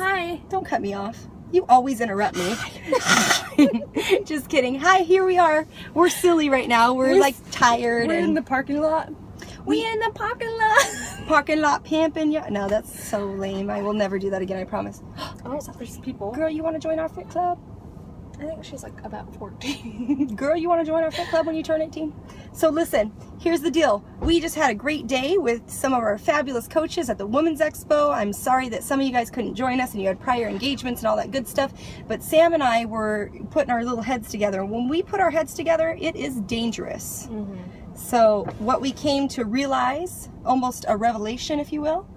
Hi. Don't cut me off. You always interrupt me. Just kidding. Hi, here we are. We're silly right now. We're like tired. We're in the parking lot. We in the parking lot. Parking lot pimping. Yeah. No, that's so lame. I will never do that again, I promise. Oh, there's people. Girl, you want to join our fit club? I think she's like about 14. Girl, you want to join our fit club when you turn 18? So listen, here's the deal. We just had a great day with some of our fabulous coaches at the Women's Expo. I'm sorry that some of you guys couldn't join us and you had prior engagements and all that good stuff, but Sam and I were putting our little heads together. When we put our heads together, it is dangerous. So what we came to realize, almost a revelation, if you will,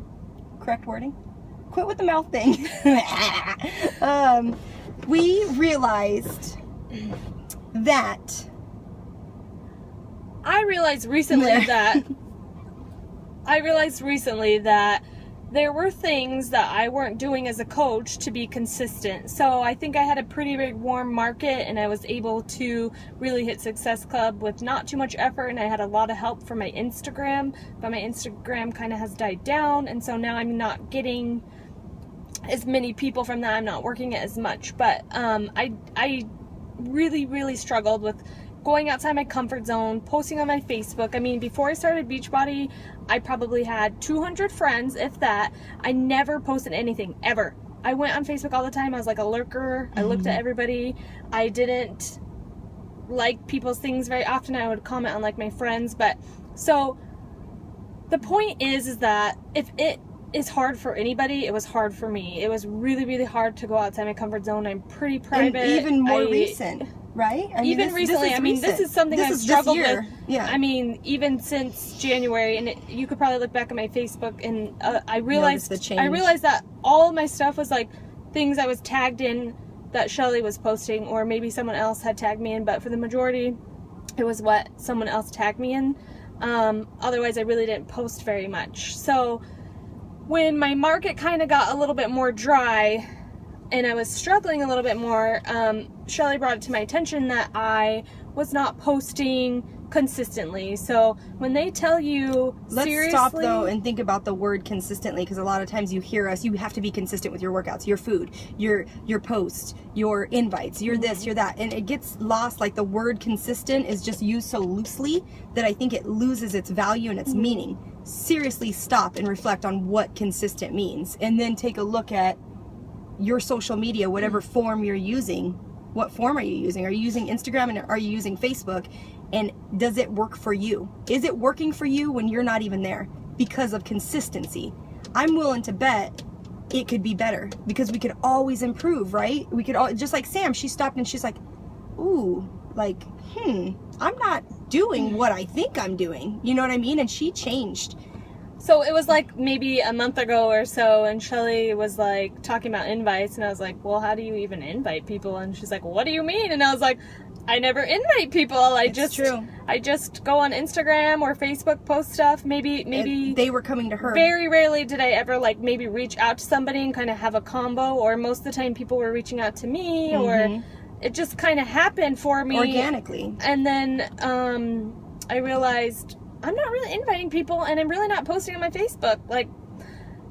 correct wording? Quit with the mouth thing. We realized that I realized recently that there were things that I weren't doing as a coach to be consistent. So I think I had a pretty big warm market and I was able to really hit Success Club with not too much effort, and I had a lot of help from my Instagram, but my Instagram kind of has died down, and so now I'm not getting as many people from that. I'm not working it as much, but I really struggled with going outside my comfort zone, posting on my Facebook. I mean, before I started Beachbody, I probably had 200 friends, if that. I never posted anything, ever. I went on Facebook all the time. I was like a lurker. I looked at everybody. I didn't like people's things very often. I would comment on like my friends, but so the point is that if it is hard for anybody, it was hard for me. It was really hard to go outside my comfort zone. I'm pretty private. And even more recent, right? I mean, recently. I mean, this is something I've struggled with. Yeah. I mean, even since January, and you could probably look back at my Facebook, and I realized that all of my stuff was like things I was tagged in that Shelly was posting, or maybe someone else had tagged me in, but for the majority, it was what someone else tagged me in. Otherwise, I really didn't post very much. So when my market kind of got a little bit more dry and I was struggling a little bit more, Shelly brought it to my attention that I was not posting consistently. So when they tell you, let's stop though and think about the word consistently, because a lot of times you hear us, you have to be consistent with your workouts, your food, your posts, your invites, your this, your that, and it gets lost. Like the word consistent is just used so loosely that I think it loses its value and its meaning. Seriously stop and reflect on what consistent means, and then take a look at your social media, whatever form you're using. What form are you using? Are you using Instagram, and are you using Facebook? And does it work for you? Is it working for you when you're not even there? Because of consistency. I'm willing to bet it could be better, because we could always improve, right? We could all, just like Sam, she stopped and she's like, ooh, like, I'm not doing what I think I'm doing. You know what I mean? And she changed. So it was like maybe a month ago or so, and Shelly was like talking about invites, and I was like, well, how do you even invite people? And she's like, well, what do you mean? And I was like, I never invite people. I just go on Instagram or Facebook, post stuff. Maybe they were coming to her. Very rarely did I ever like maybe reach out to somebody and kind of have a combo, or most of the time people were reaching out to me, or it just kind of happened for me organically. And then I realized I'm not really inviting people, and I'm really not posting on my Facebook. Like,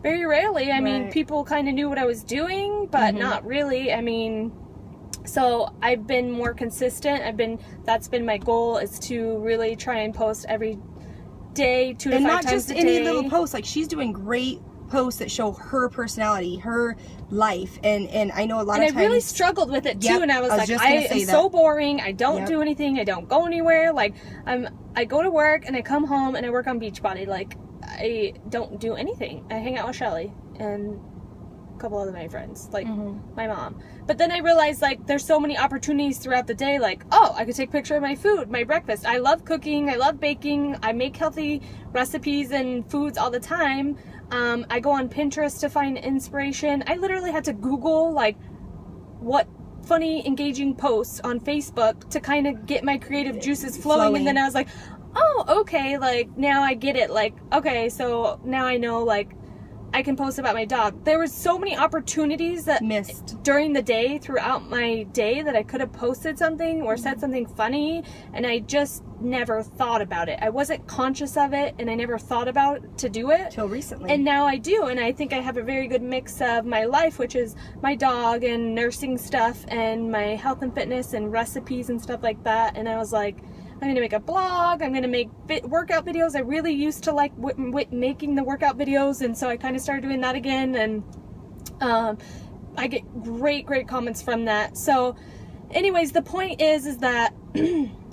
very rarely. I mean, people kind of knew what I was doing, but not really. I mean, so I've been more consistent. That's been my goal, is to really try and post every day, 2 to 5 times a day. And not just any little posts. Like, she's doing great posts that show her personality, her life, and I know a lot of times. And I really struggled with it too, and I was like, I am so boring. I don't do anything. I don't go anywhere. Like, I go to work and I come home and I work on Beachbody. Like, I don't do anything. I hang out with Shelly and a couple other my friends, like my mom. But then I realized, like, there's so many opportunities throughout the day. Like, oh, I could take a picture of my food, my breakfast. I love cooking. I love baking. I make healthy recipes and foods all the time. I go on Pinterest to find inspiration. I literally had to Google, like, what funny, engaging posts on Facebook to kind of get my creative juices flowing. And then I was like, oh, okay, like, now I get it. Like, okay, so now I know, like, I can post about my dog. There was so many opportunities that Missed. during the day, throughout my day, that I could have posted something or said something funny, and I just never thought about it. I wasn't conscious of it, and I never thought about to do it. Till recently. And now I do, and I think I have a very good mix of my life, which is my dog and nursing stuff and my health and fitness and recipes and stuff like that. And I was like, I'm going to make a blog, I'm going to make workout videos. I really used to like making the workout videos, and so I kind of started doing that again, and I get great comments from that. So anyways, the point is that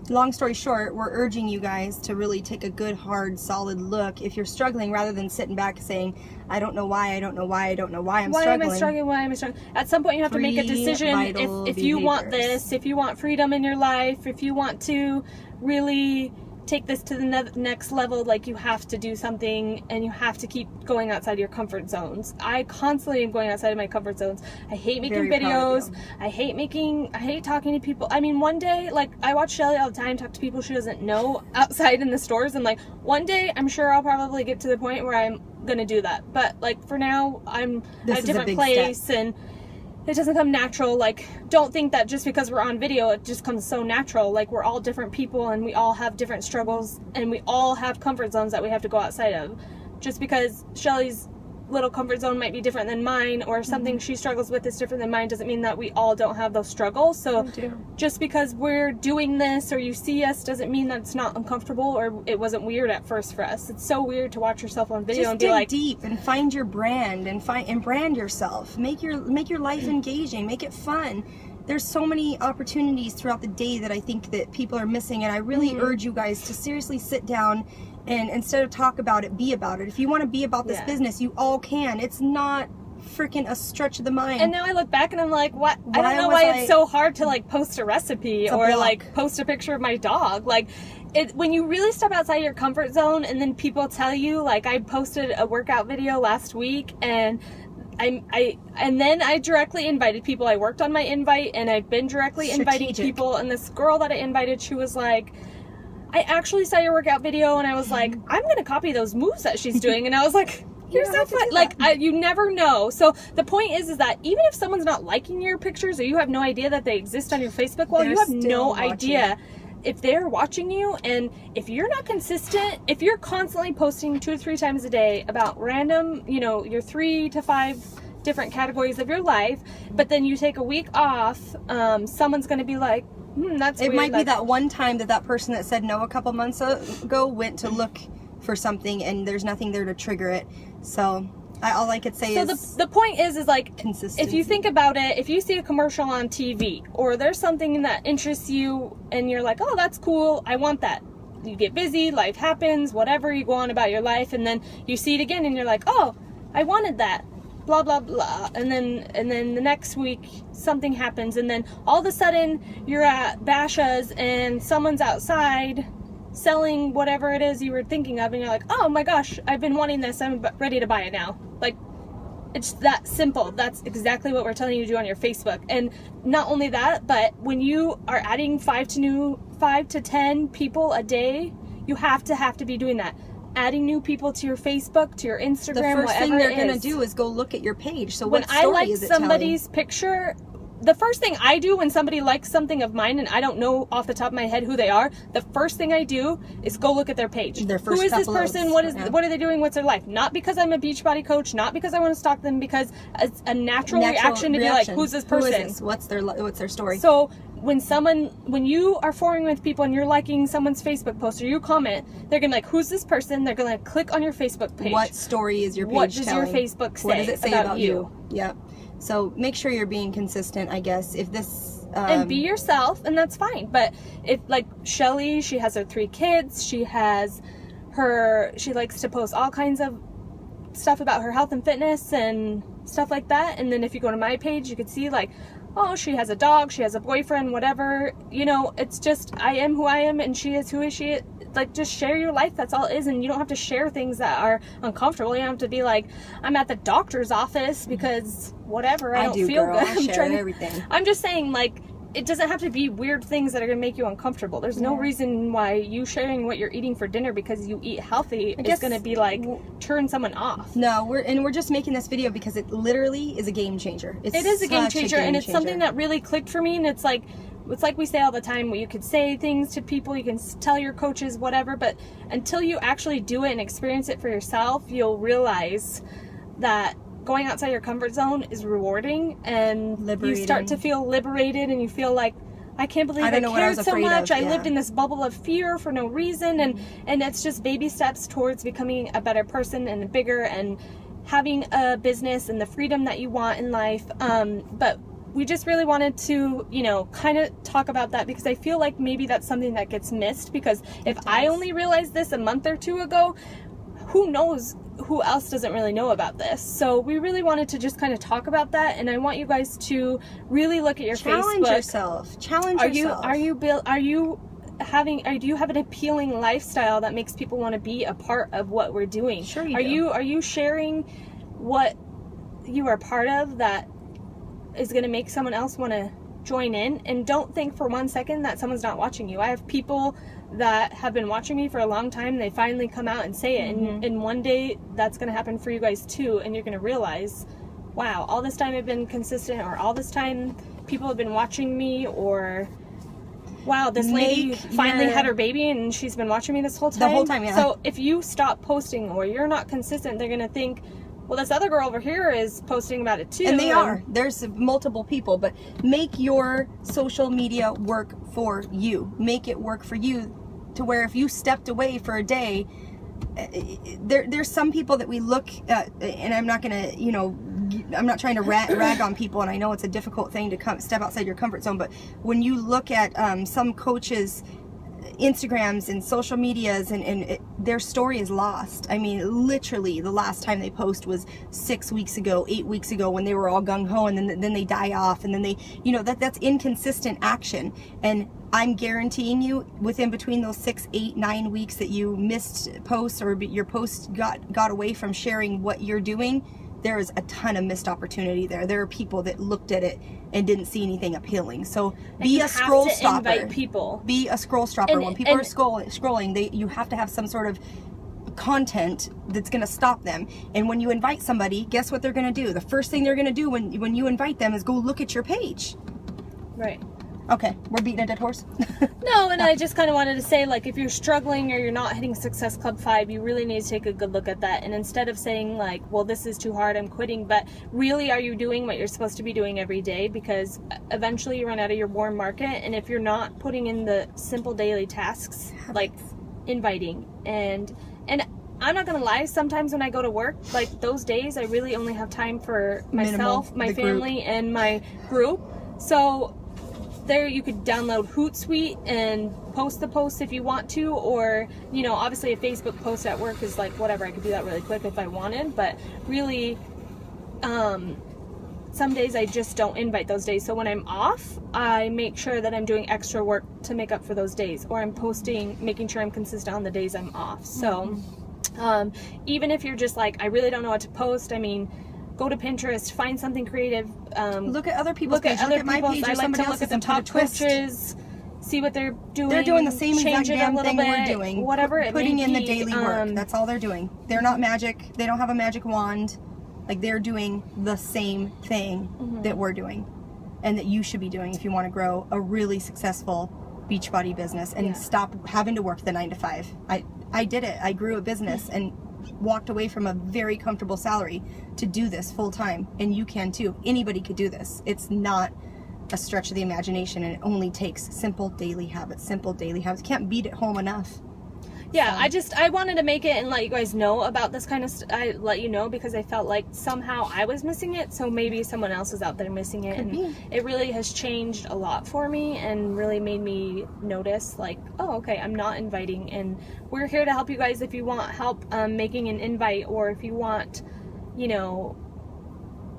long story short, we're urging you guys to really take a good, hard, solid look if you're struggling, rather than sitting back saying, I don't know why, I don't know why, I don't know why I'm struggling. Why am I struggling? At some point you have to make a decision if you want this, if you want freedom in your life, if you want to really take this to the next level, like you have to do something, and you have to keep going outside your comfort zones. I constantly am going outside of my comfort zones. I hate making videos. I hate talking to people. I mean, one day, like, I watch Shelly all the time talk to people she doesn't know outside in the stores, and like one day I'm sure I'll probably get to the point where I'm gonna do that. But like for now, I'm at a different place, and it doesn't come natural. Like, don't think that just because we're on video it just comes so natural. Like, we're all different people, and we all have different struggles, and we all have comfort zones that we have to go outside of. Just because Shelly's little comfort zone might be different than mine, or something she struggles with is different than mine, doesn't mean that we all don't have those struggles. So just because we're doing this or you see us doesn't mean that it's not uncomfortable or it wasn't weird at first for us. It's so weird to watch yourself on video just and be like, deep and find your brand and brand yourself. Make your life engaging, make it fun. There's so many opportunities throughout the day that I think that people are missing, and I really urge you guys to seriously sit down and instead of talk about it, be about it. If you want to be about this business, you all can. It's not freaking a stretch of the mind. And now I look back and I'm like, what? I don't know why it's so hard to like post a recipe or like post a picture of my dog. Like, when you really step outside your comfort zone, and then people tell you, like, I posted a workout video last week, and then I directly invited people. I worked on my invite, and I've been directly inviting people. And this girl that I invited, she was like, I actually saw your workout video, and I was like, I'm gonna copy those moves that she's doing. And I was like, you're so fun. Like, you never know. So the point is that even if someone's not liking your pictures, or you have no idea that they exist on your Facebook wall, you have no idea if they're watching you. And if you're not consistent, if you're constantly posting 2 to 3 times a day about random, you know, your 3 to 5 different categories of your life, but then you take a week off, someone's going to be like, that's weird. It might be that one time that person that said no a couple months ago went to look for something, and there's nothing there to trigger it. So all I could say is... So the point is like, consistency. If you think about it, if you see a commercial on TV, or there's something that interests you, and you're like, oh, that's cool, I want that. You get busy, life happens, whatever, you go on about your life, and then you see it again, and you're like, oh, I wanted that. Blah blah blah, and then the next week something happens, and then all of a sudden you're at Basha's and someone's outside selling whatever it is you were thinking of, and you're like, oh my gosh, I've been wanting this, I'm ready to buy it now. Like, it's that simple. That's exactly what we're telling you to do on your Facebook. And not only that, but when you are adding 5 to 10 people a day, you have to be doing that. Adding new people to your Facebook, to your Instagram, the first thing they're going to do is go look at your page. So when I like somebody's picture, the first thing I do when somebody likes something of mine and I don't know off the top of my head who they are, the first thing I do is go look at their page. Who is this person? What are they doing? What's their life? Not because I'm a Beachbody coach, not because I want to stalk them, because it's a natural reaction to be like, who's this person? Who is this? What's their story? So when you are forming with people and you're liking someone's Facebook post or you comment, they're gonna be like, who's this person? They're gonna click on your Facebook page. What story is your page telling? What does your Facebook say? What does it say about you? Yep. So make sure you're being consistent, I guess. If this and be yourself, and that's fine. But if, like Shelly, she has her 3 kids. She likes to post all kinds of stuff about her health and fitness and stuff like that. And then if you go to my page, you could see like, oh, she has a dog, she has a boyfriend, whatever. You know, it's just, I am who I am and she is who she is. Like, just share your life, that's all it is. And you don't have to share things that are uncomfortable. You don't have to be like, I'm at the doctor's office because whatever, I don't feel good. I'm sharing everything. I'm just saying, like, it doesn't have to be weird things that are going to make you uncomfortable. There's no reason why you sharing what you're eating for dinner because you eat healthy is going to be like turn someone off. No, we're just making this video because it literally is a game changer. It is a game changer, and it's something that really clicked for me. And it's like we say all the time, you could say things to people, you can tell your coaches whatever, but until you actually do it and experience it for yourself, you'll realize that going outside your comfort zone is rewarding, and liberating. You start to feel liberated, and you feel like, I can't believe I cared so much. I lived in this bubble of fear for no reason, and it's just baby steps towards becoming a better person and bigger and having a business and the freedom that you want in life. But we just really wanted to, you know, kind of talk about that because I feel like maybe that's something that gets missed, because if I only realized this a month or two ago, who knows who else doesn't really know about this. So we really wanted to just kind of talk about that, and I want you guys to really look at your Challenge Facebook. yourself. Challenge yourself. Do you have an appealing lifestyle that makes people want to be a part of what we're doing? Sure you do. Are you sharing what you are part of that is going to make someone else want to join in? And don't think for 1 second that someone's not watching you. I have people that have been watching me for a long time, they finally come out and say it, and one day that's going to happen for you guys too, and you're going to realize, wow, all this time I've been consistent, or all this time people have been watching me, or wow, this lady finally had her baby and she's been watching me this whole time. The whole time, yeah. So if you stop posting or you're not consistent, they're going to think, well, this other girl over here is posting about it too. And they are. There's multiple people, but make your social media work for you. Make it work for you to where if you stepped away for a day, there's some people that we look at, and I'm not going to, you know, I'm not trying to rag on people, and I know it's a difficult thing to step outside your comfort zone, but when you look at some coaches' Instagrams and social medias, and their story is lost. I mean, literally the last time they post was 6 weeks ago, 8 weeks ago, when they were all gung-ho, and then they die off, and then they, you know, that's inconsistent action. And I'm guaranteeing you, within between those 6, 8, 9 weeks that you missed posts, or your post got away from sharing what you're doing, there is a ton of missed opportunity there. There are people that looked at it and didn't see anything appealing. So be a scroll stopper. Invite people. Be a scroll stopper. When people are scrolling, you have to have some sort of content that's going to stop them. And when you invite somebody, guess what they're going to do? The first thing they're going to do when you invite them is go look at your page. Right. Okay, we're beating a dead horse. No, and I just kind of wanted to say, like, if you're struggling or you're not hitting Success Club 5, you really need to take a good look at that. And instead of saying, like, well, this is too hard, I'm quitting, but really, are you doing what you're supposed to be doing every day? Because eventually you run out of your warm market, and if you're not putting in the simple daily tasks, like inviting, and I'm not gonna lie, sometimes when I go to work, like those days, I really only have time for myself, my family, and my group. So there you could download Hootsuite and post the post if you want to, or, you know, obviously a Facebook post at work is like whatever, I could do that really quick if I wanted, but really some days I just don't invite those days. So when I'm off, I make sure that I'm doing extra work to make up for those days, or I'm posting, making sure I'm consistent on the days I'm off. So even if you're just like, I really don't know what to post, I mean, go to Pinterest, find something creative. Look at other people's pages. Look at my page or somebody else's, and put a twist. Coaches, see what they're doing. They're doing the same exact damn thing we're bit, doing. Whatever it Putting may in be, the daily work. That's all they're doing. They're not magic. They don't have a magic wand. Like, they're doing the same thing that we're doing, and that you should be doing if you want to grow a really successful Beachbody business and stop having to work the 9 to 5. I did it. I grew a business and walked away from a very comfortable salary to do this full time, and you can too. Anybody could do this. It's not a stretch of the imagination, and it only takes simple daily habits. Simple daily habits. Can't beat it home enough. Yeah, I wanted to make it and let you guys know about this kind of I let you know because I felt like somehow I was missing it, so maybe someone else is out there missing it. Could be. It really has changed a lot for me and really made me notice, like, oh, okay, I'm not inviting, and we're here to help you guys if you want help making an invite, or if you want, you know,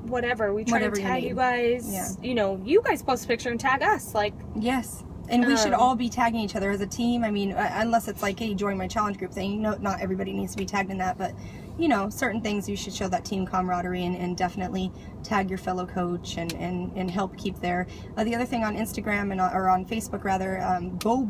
whatever. We try to tag you guys. Yeah. You know, you guys post a picture and tag us, like. Yes. And we should all be tagging each other as a team. I mean, unless it's like, hey, join my challenge group thing. No, not everybody needs to be tagged in that. But, you know, certain things you should show that team camaraderie, and definitely tag your fellow coach and help keep there. The other thing on Instagram or on Facebook rather, go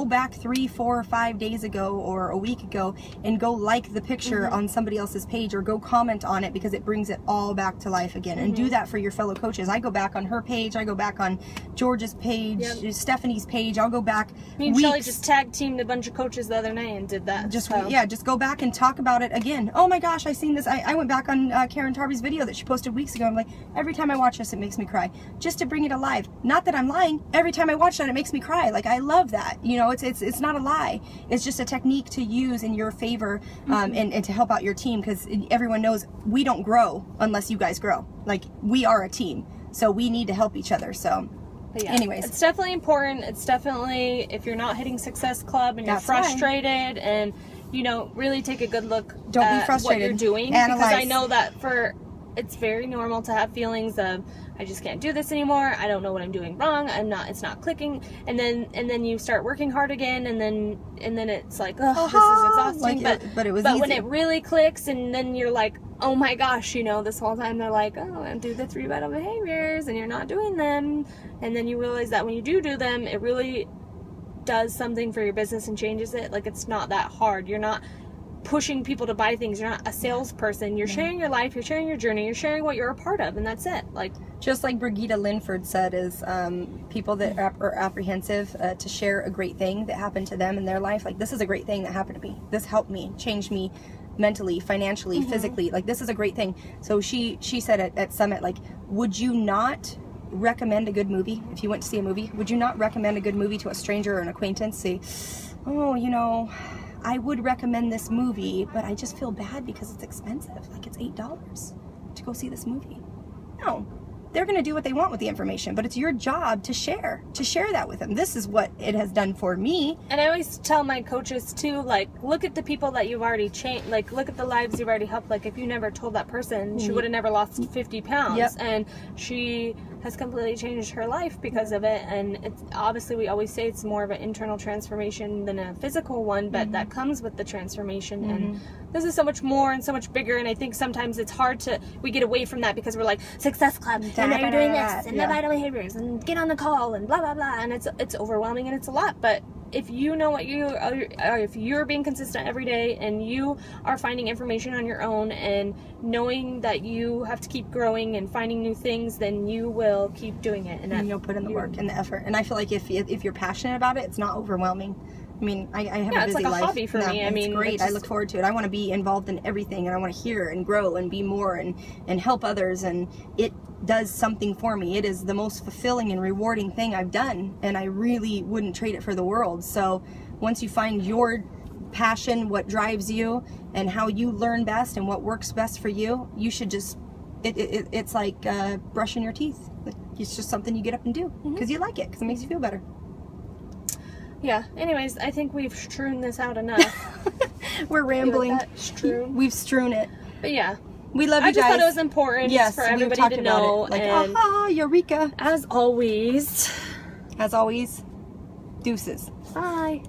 back 3, 4, 5 days ago or a week ago and go like the picture on somebody else's page, or go comment on it, because it brings it all back to life again. And do that for your fellow coaches. I go back on her page, I go back on George's page, Stephanie's page. I'll go back. Me and Shelly just tag teamed a bunch of coaches the other night and did that. Just go back and talk about it again. Oh my gosh, I seen this. I went back on Karen Tarby's video that she posted weeks ago. I'm like, every time I watch this, it makes me cry. Just to bring it alive. Not that I'm lying. Every time I watch that, it makes me cry. Like, I love that. You know, it's not a lie. It's just a technique to use in your favor, and to help out your team, because everyone knows we don't grow unless you guys grow. Like, we are a team, so we need to help each other. So. But yeah, anyways, it's definitely important. It's definitely, if you're not hitting Success Club and you're frustrated, and you know, really take a good look at what you're doing. Analyze. Because I know that it's very normal to have feelings of, I just can't do this anymore. I don't know what I'm doing wrong. It's not clicking. And then you start working hard again, and then it's like, oh, this is exhausting. But when it really clicks, and then you're like, oh my gosh, you know, this whole time they're like, oh, and do the 3 vital behaviors, and you're not doing them. And then you realize that when you do them, it really does something for your business and changes it. Like, it's not that hard. You're not pushing people to buy things. You're not a salesperson. You're sharing your life. You're sharing your journey. You're sharing what you're a part of, and that's it. Like, just like Brigitte Linford said, is people that are apprehensive to share a great thing that happened to them in their life. Like, this is a great thing that happened to me. This helped me, changed me mentally, financially, physically. Like, this is a great thing. So she said at Summit, like, would you not recommend a good movie? If you went to see a movie, would you not recommend a good movie to a stranger or an acquaintance? Say, oh, you know, I would recommend this movie, but I just feel bad because it's expensive. Like, it's $8 to go see this movie. No, they're going to do what they want with the information, but it's your job to share that with them. This is what it has done for me. And I always tell my coaches too, like, look at the people that you've already changed. Like, look at the lives you've already helped. Like, if you never told that person, she would have never lost 50 pounds. And she has completely changed her life because of it. And it's obviously, we always say it's more of an internal transformation than a physical one, but that comes with the transformation. And this is so much more and so much bigger. And I think sometimes it's hard we get away from that, because we're like, Success Club, and now you're doing this, and the vital behaviors, and get on the call, and blah blah blah, and it's overwhelming, and it's a lot. But if you know what you are, if you're being consistent every day, and you are finding information on your own, and knowing that you have to keep growing and finding new things, then you will keep doing it, and you'll put in the work and the effort. And I feel like if you're passionate about it, it's not overwhelming. I mean, I have a busy life. It's like a hobby for me. I mean, it's great. I look forward to it. I want to be involved in everything, and I want to hear and grow and be more and help others, and it does something for me. It is the most fulfilling and rewarding thing I've done, and I really wouldn't trade it for the world. So once you find your passion, what drives you, and how you learn best and what works best for you, you should just, it's like brushing your teeth. It's just something you get up and do because you like it, because it makes you feel better. Yeah, anyways, I think we've strewn this out enough. We're rambling. We've strewn it. But yeah. We love you guys. I just thought it was important for everybody to know. Like, aha, Eureka. As always, deuces. Bye.